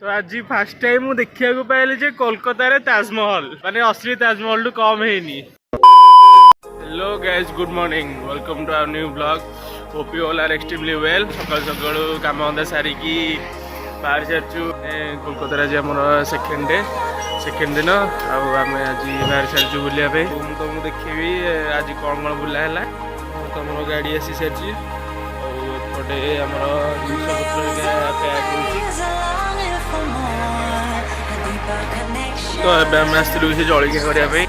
तो आज fast time मु देखिया को पाइली जे कोलकाता रे ताजमहल माने असली ताजमहल टू कम हेनी। Hello guys, good morning, welcome to our new blog. Hope you all are extremely well. सकाल सकाल काम धंदा सारिकी बाहर सारचु कोलकाता आज आम सेकेंड दिन आम आज बाहर सारचु बुलिया पे। तुमको देखी आज कौन कौन बुला है तुम गाड़ी आसी सारी एपटे आम जिनपत्र पैक हो तो आम आसलु से जलिखिया करने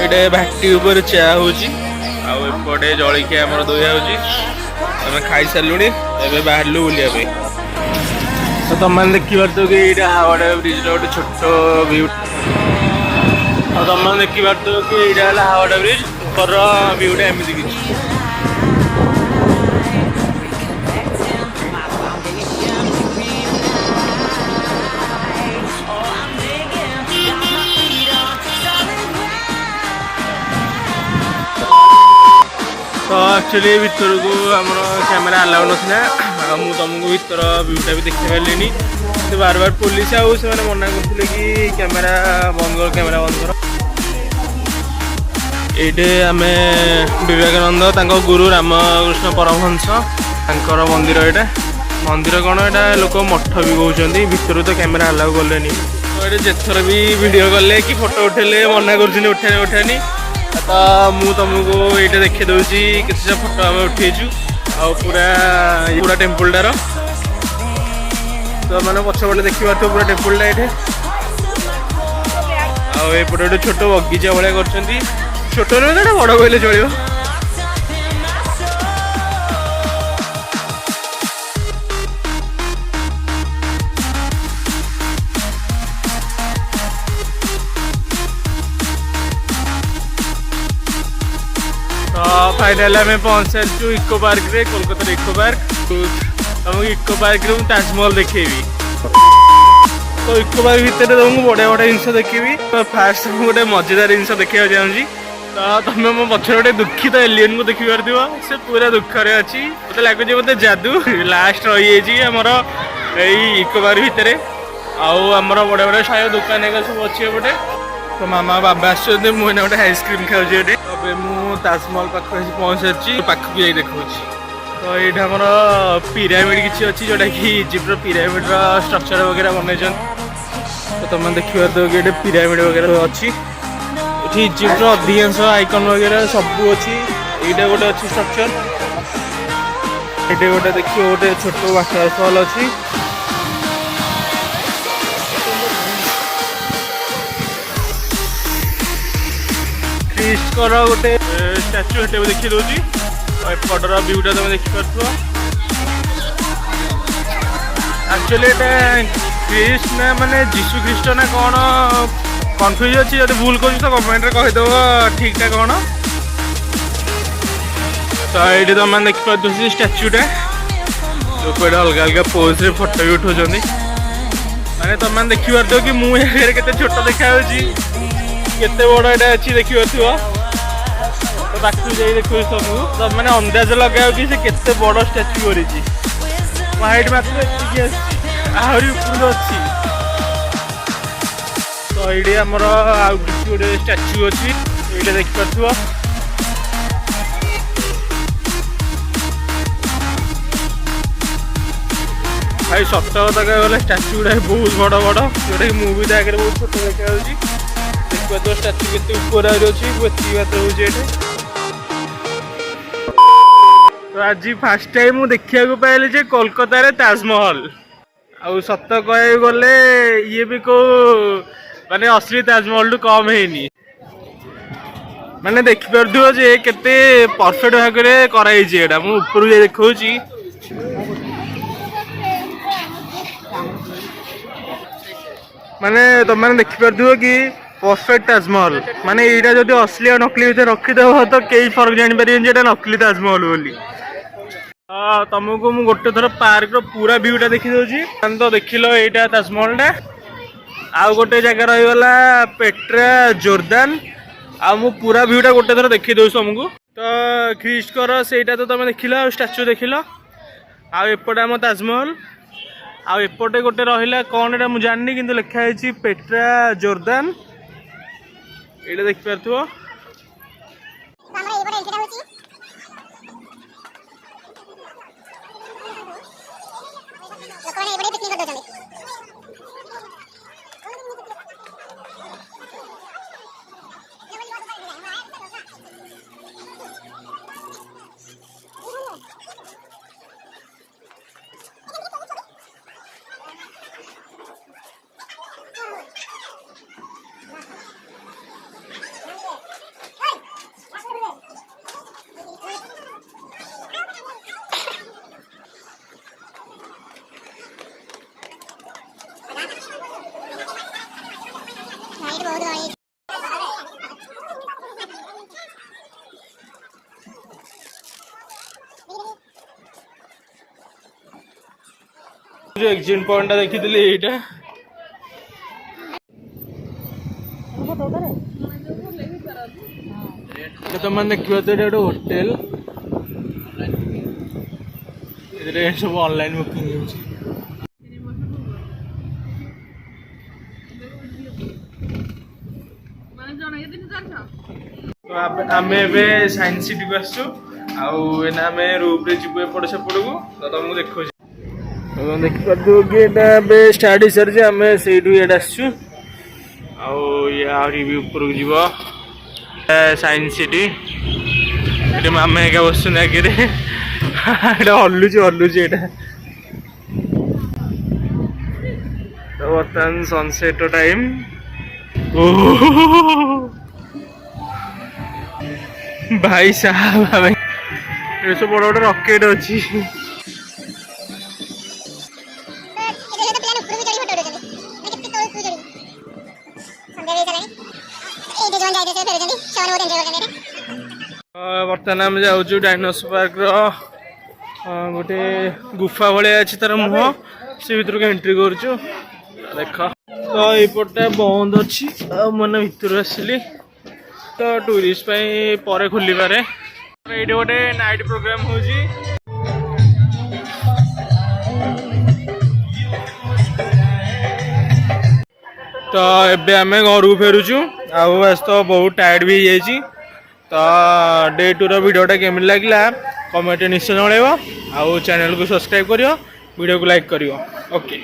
ये भाटी उपर चा होपटे जलिखिया आम दुआ होमें खाई सारू ए बाहर बुलिया तो तुम मैंने देखिपो कि ये हावड़ा ब्रिज गोटे छोट भ्यू और तुम मैंने देखिपो कि ये हावड़ा ब्रिज ऊपर भ्यूटा एमती किसी तो एक्चुअली भीतर को आम कैमेरा अलाउ नाला मुझे तुमको भीतर भ्यूटा भी देखी पारे तो बार बार पुलिस आउ से मना करते कि कैमेरा बंद कर कैमेरा बंद कर। ये आम विवेकानंद गुरु रामकृष्ण परमहंस तांकर मंदिर यहाँ मंदिर कौन यहाँ लोक मठ भी कहते भीतर तो कैमेरा अलाउ कले तो ये जेथर भी वीडियो कले कि फोटो उठेले मना कर उठानी तो मु तुमको ये देखी दूसरी किसी फोटो आम उठेचु पूरा टेम्पलटार तो मैंने पछपटे देखिए पूरा टेम्पलटा ये आउटे गोटे छोट बगीचा भाया कर छोट नुहे बड़ कहले चलो। फाइनाल आम पहुंच सारू इको पार्क रे कोलकाता इको पार्क तुमको इको पार्क रे ताजमहल देखेबी तो इको पार्क भितर तुमको बढ़िया बढ़िया जिनस देखेबी तो फास्ट गोटे मजेदार जिन देखा चाहूँगी तो तुम मो पचर गोटे दुखित एलियन को देखी पार से पूरा दुखरे अच्छी मत लगुच मत जादू लास्ट रही आमर इको पार्क भितर आमर बढ़िया बढ़िया शायद दुकान सब अच्छी एपटे तो मामा बाबा आसुँच मुझे गोटे आइसक्रीम खाऊे मु ताजमहल पाख पहुँच सारी पाखक जाई देखा तो ये आम पिरामिड किसी अच्छी जोटा कि इजिप्टर पिरामिड स्ट्रक्चर वगैरह बन तो तुम देखिए तो ये पिरामिड वगैरह अच्छी ये इजिप्टर अधिकांश आइकन वगैरह सब अच्छी ये गोटे अच्छी स्ट्रक्चर ये गोटे देखिए गोटे छोट वाटरफॉल अच्छी क्रिस्टर गोटे स्टाच्यू हटे देखी दूसरी एपटर भ्यूटा तुम देखिपे एक्चुअली कृष्ण माने जीशु ख्रीष्ट ना कौन कन्फ्यूज अच्छी जब भूल कर तो कमेंट रे कहीदेव ठीक ठाक कौन तो ये तुम मैंने देखिपे स्टाच्यूटा लोग अलग अलग पोज रे फोटो भी उठाऊँ माने तुम मैंने देखिपे कि मुझे केते छोट देखा केते बड़ यहाँ अच्छी देखिए तो पाखु जाई देखो सबू तो मैंने अंदाज लगा कि से केते बड़ स्टाच्यू करी हाइट मात्र आहरी ऊपर अच्छी तो ये आमर आउ किसी गोटे स्टाच्यू अच्छी ये देखिपे भाई सत कथा कहले स्टाच्यू गुड़ा बहुत बड़ बड़ जोटा कि मुवी आगे बहुत छोट देखा देखिए तो स्टाच्यू के ऊपर अच्छी मात्र हो तो आज फास्ट टाइम मु देखिया को पाइली जे कोलकाता रे ताजमहल आउ सत कह गले ये भी को माने असली ताजमहल टू कम हेनी माने देखि परथुओ जे केते परफेक्ट भाग रे कराई जे एडा मु ऊपर जे देखौची माने तुम मैंने देखि परथुओ कि परफेक्ट ताजमहल माने यहाँ जब असली और नकली भितर रखीदेव तो कई फर्क जापर ये नकली ताजमहल बोली तुमको मुझे गोटे थर पार्क पूरा भ्यूटा देखी दूसरी तो देख लो यहाँ ताजमहलटा आउ गोटे जगह रहीगला पेट्रा जोरदान आ मु पूरा भ्यूटा गोटे थर देखी दूँ तुमको तो ख्रीष्टर से तो तुम देख लो स्टाच्यू देख लो आउ एपटे आम ताजमहल ଆଉ ଏପଟେ ଗୋଟେ ରହିଲା କ'ଣ ଏଇଟା ମୁଁ ଜାଣିନି କିନ୍ତୁ ଲେଖା ହେଇଛି ପେଟ୍ରା ଜୋର୍ଦାନ ଏଇଟା ଦେଖିପାରୁଥିବ। जो एग्जिट पॉइंट देखी एटा तुम देखिए तो ये होटेल सब ऑनलाइन बुकिंग आम साइंस सिटी को आसु आम रूम रे जीव एपट सेपट को तो तुमको देखो देखिए स्टार्ट हो सारी आम से आसचु आहरी भी ऊपर को जीव साइंस सिटी ये मामे क्या बस आगे हलुची हलुची यहाँ तो बर्तमान सनसेट टाइम भाई साहब भाई ये सब बड़ बड़ रॉकेट अच्छी बर्तमान आम जाऊँ डायनोसर पार्क गोटे गुफा भाया अच्छी तार मुह से भर को एंट्री कर देख तो यपटा बंद अच्छी मैंने भर आसली तो टूरिस्ट पर खोल पारे ये गोटे नाइट प्रोग्राम हो तो एबे आम घर को फेरुचु आज तो बहुत टायर्ड भी हो जाइए तो डे 2 वीडियोटा केमी लगे कमेंट निश्चय जन आउ चैनल को सब्सक्राइब करियो वीडियो को लाइक करियो ओके।